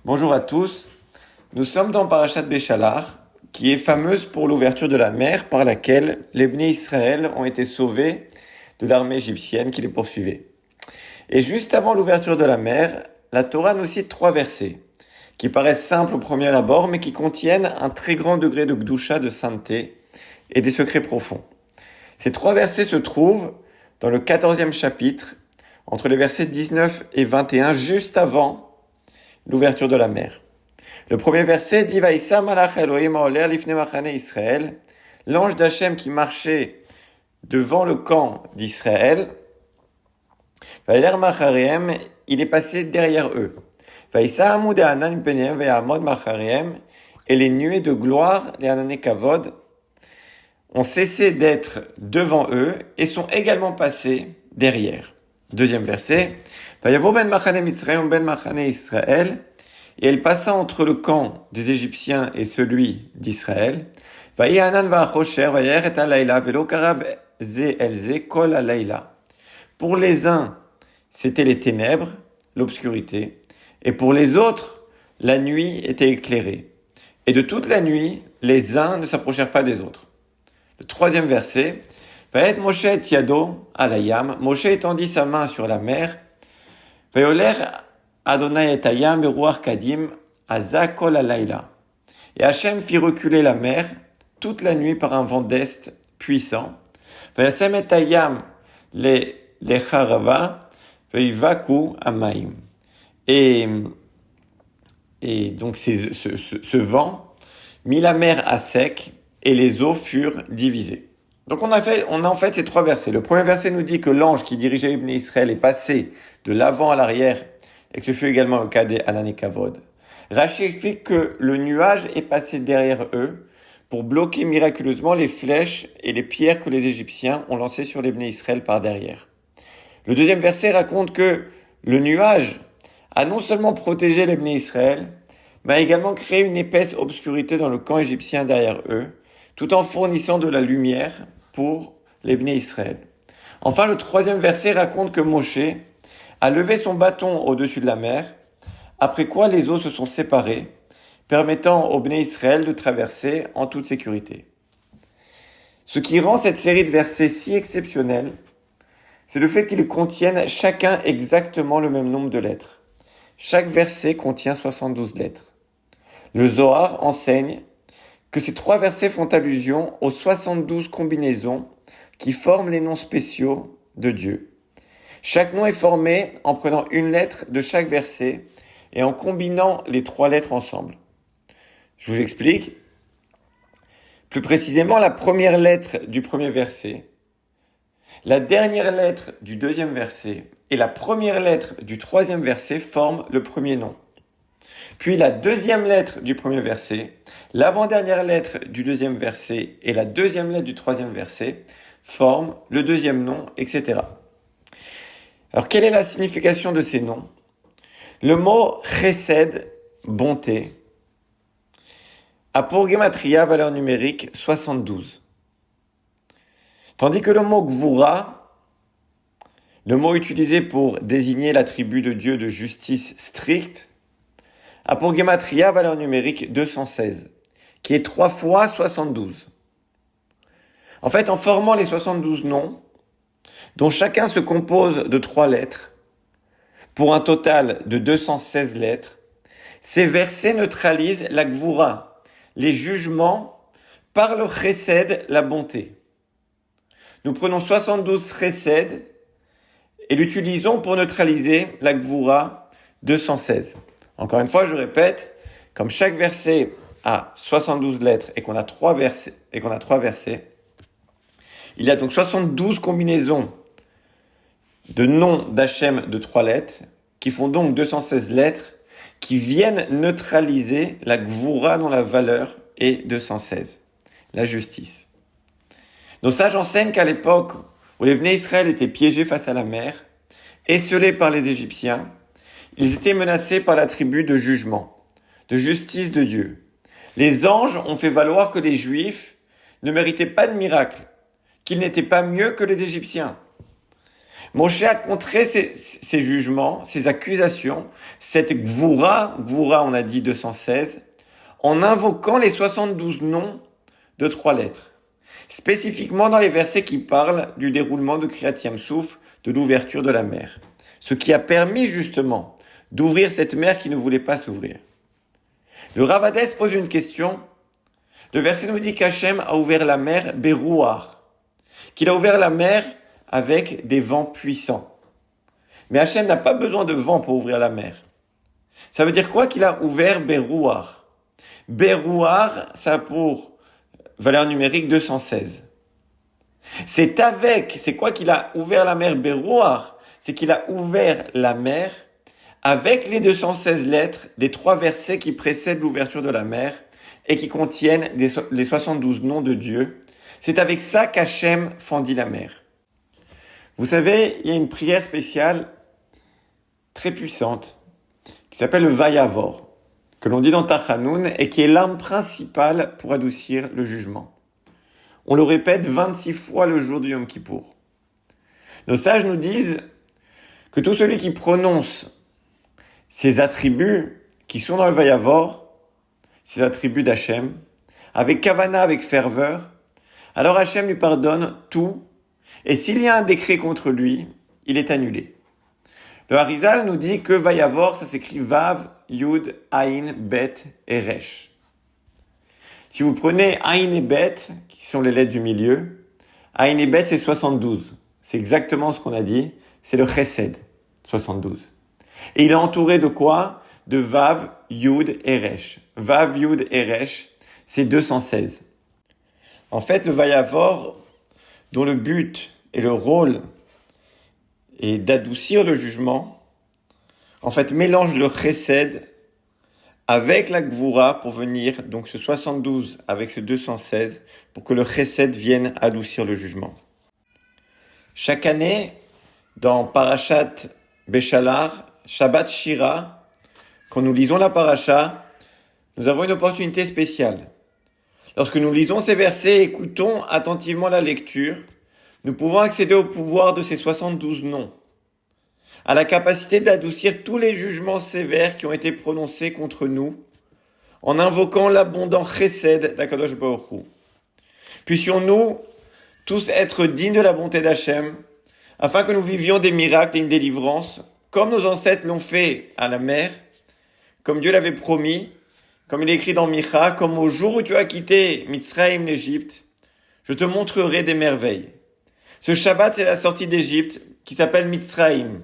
Bonjour à tous. Nous sommes dans Parashat Béchalar, qui est fameuse pour l'ouverture de la mer par laquelle les Bnei Israël ont été sauvés de l'armée égyptienne qui les poursuivait. Et juste avant l'ouverture de la mer, la Torah nous cite 3 versets, qui paraissent simples au premier abord, mais qui contiennent un très grand degré de Gdusha, de sainteté et des secrets profonds. Ces 3 versets se trouvent dans le 14e chapitre, entre les versets 19 et 21, juste avant l'ouverture de la mer. Le premier verset dit Vaïssa malach Elohim haoler lifnei machane Israël, l'ange d'Hachem qui marchait devant le camp d'Israël. Vaïler machariem, il est passé derrière eux. Vaïssa amud ha'anan mipenehem ve'amod machariem, et les nuées de gloire, les anané kavod, ont cessé d'être devant eux et sont également passés derrière. Deuxième verset. Vayavo ben machane Mitzrayim ben machane Israël, et elle passa entre le camp des Égyptiens et celui d'Israël. Vaïanan va'achosher vayer et alayla velo karav ze elze kol alayla. Pour les uns, c'était les ténèbres, l'obscurité, et pour les autres, la nuit était éclairée. Et de toute la nuit, les uns ne s'approchèrent pas des autres. Le troisième verset. Vaet Moshe et Yado alayam. Moshe étendit sa main sur la mer. Vayoler Adonai et Ayam beruach kadim aza kol alayla. Et Hachem fit reculer la mer toute la nuit par un vent d'est puissant. Vayasem et Ayam les charava vayivaku amaim. Et donc ce vent mit la mer à sec et les eaux furent divisées. Donc on a en fait ces 3 versets. Le premier verset nous dit que l'ange qui dirigeait Ibn Israël est passé de l'avant à l'arrière et que ce fut également le cas des Anané Kavod. Rashi explique que le nuage est passé derrière eux pour bloquer miraculeusement les flèches et les pierres que les Égyptiens ont lancées sur les Bnei Israël par derrière. Le deuxième verset raconte que le nuage a non seulement protégé les Bnei Israël, mais a également créé une épaisse obscurité dans le camp égyptien derrière eux, tout en fournissant de la lumière pour les Bnei Israël. Enfin, le troisième verset raconte que Moshe a levé son bâton au-dessus de la mer, après quoi les eaux se sont séparées, permettant aux Bnei Israël de traverser en toute sécurité. Ce qui rend cette série de versets si exceptionnelle, c'est le fait qu'ils contiennent chacun exactement le même nombre de lettres. Chaque verset contient 72 lettres. Le Zohar enseigne que ces 3 versets font allusion aux 72 combinaisons qui forment les noms spéciaux de Dieu. Chaque nom est formé en prenant une lettre de chaque verset et en combinant les 3 lettres ensemble. Je vous explique. Plus précisément, la première lettre du premier verset, la dernière lettre du deuxième verset et la première lettre du troisième verset forment le premier nom. Puis la deuxième lettre du premier verset, l'avant-dernière lettre du deuxième verset et la deuxième lettre du troisième verset forment le deuxième nom, etc. Alors, quelle est la signification de ces noms? Le mot chesed, bonté, a pour gematria valeur numérique 72. Tandis que le mot gvura, le mot utilisé pour désigner l'attribut de Dieu de justice stricte, a pour gematria valeur numérique 216, qui est 3 fois 72. En fait, en formant les 72 noms, dont chacun se compose de 3 lettres, pour un total de 216 lettres, ces versets neutralisent la gvura, les jugements, par le chesed, la bonté. Nous prenons 72 chesed et l'utilisons pour neutraliser la gvura 216. Encore une fois, je répète, comme chaque verset a 72 lettres et qu'on a 3 versets, il y a donc 72 combinaisons de noms d'Hachem de 3 lettres, qui font donc 216 lettres, qui viennent neutraliser la gvura dont la valeur est 216, la justice. Nos sages enseignent qu'à l'époque où les Bnei Israël étaient piégés face à la mer, esseulés par les Égyptiens, ils étaient menacés par l'attribut de jugement, de justice de Dieu. Les anges ont fait valoir que les Juifs ne méritaient pas de miracle, qu'ils n'étaient pas mieux que les Égyptiens. Moshe a contré ces jugements, ces accusations, cette gvoura, on a dit 216, en invoquant les 72 noms de 3 lettres. Spécifiquement dans les versets qui parlent du déroulement de Kriyat Yam-Souf, de l'ouverture de la mer. Ce qui a permis justement d'ouvrir cette mer qui ne voulait pas s'ouvrir. Le Rav Hadès pose une question. Le verset nous dit qu'Hachem a ouvert la mer Berouar, qu'il a ouvert la mer avec des vents puissants. Mais Hachem n'a pas besoin de vent pour ouvrir la mer. Ça veut dire quoi qu'il a ouvert Berouar? Berouar, ça a pour valeur numérique 216. C'est quoi qu'il a ouvert la mer Berouar? C'est qu'il a ouvert la mer avec les 216 lettres des 3 versets qui précèdent l'ouverture de la mer et qui contiennent les 72 noms de Dieu. C'est avec ça qu'Hachem fendit la mer. Vous savez, il y a une prière spéciale très puissante qui s'appelle le Vayavor, que l'on dit dans Tachanoun et qui est l'arme principale pour adoucir le jugement. On le répète 26 fois le jour du Yom Kippour. Nos sages nous disent que tout celui qui prononce ces attributs qui sont dans le Vayavor, ces attributs d'Hachem, avec kavana, avec ferveur, alors Hachem lui pardonne tout, et s'il y a un décret contre lui, il est annulé. Le Harizal nous dit que Vayavor, ça s'écrit Vav, Yud, Aïn, Bet et Resh. Si vous prenez Aïn et Bet, qui sont les lettres du milieu, Aïn et Bet c'est 72. C'est exactement ce qu'on a dit, c'est le Chesed, 72. Et il est entouré de quoi? De Vav, Yud et Resh. Vav, Yud et Resh, c'est 216. En fait, le Vayavor, dont le but et le rôle est d'adoucir le jugement, en fait, mélange le Chesed avec la Gvoura pour venir, donc ce 72 avec ce 216, pour que le Chesed vienne adoucir le jugement. Chaque année, dans Parashat Béchalar, Shabbat Shira, quand nous lisons la paracha, nous avons une opportunité spéciale. Lorsque nous lisons ces versets et écoutons attentivement la lecture, nous pouvons accéder au pouvoir de ces 72 noms, à la capacité d'adoucir tous les jugements sévères qui ont été prononcés contre nous, en invoquant l'abondant chesed d'Akadosh Baruch Hu. Puissions-nous tous être dignes de la bonté d'Hachem, afin que nous vivions des miracles et une délivrance, comme nos ancêtres l'ont fait à la mer, comme Dieu l'avait promis, comme il est écrit dans Micha, comme au jour où tu as quitté Mitzrayim, l'Égypte, je te montrerai des merveilles. Ce Shabbat, c'est la sortie d'Égypte, qui s'appelle Mitzrayim.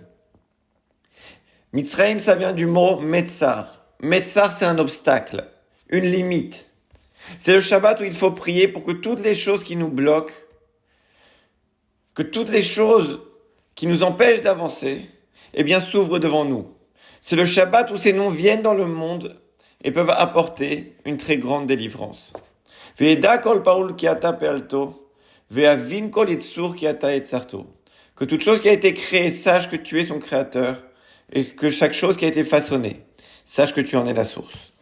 Mitzrayim, ça vient du mot Metzar. Metzar, c'est un obstacle, une limite. C'est le Shabbat où il faut prier pour que toutes les choses qui nous bloquent, que toutes les choses qui nous empêchent d'avancer, eh bien, s'ouvrent devant nous. C'est le Shabbat où ces noms viennent dans le monde et peuvent apporter une très grande délivrance. Ve'eda kol paul ki ata pe'alto, ve'avin kol yitzur ki ata etzarto. Que toute chose qui a été créée sache que tu es son créateur et que chaque chose qui a été façonnée sache que tu en es la source.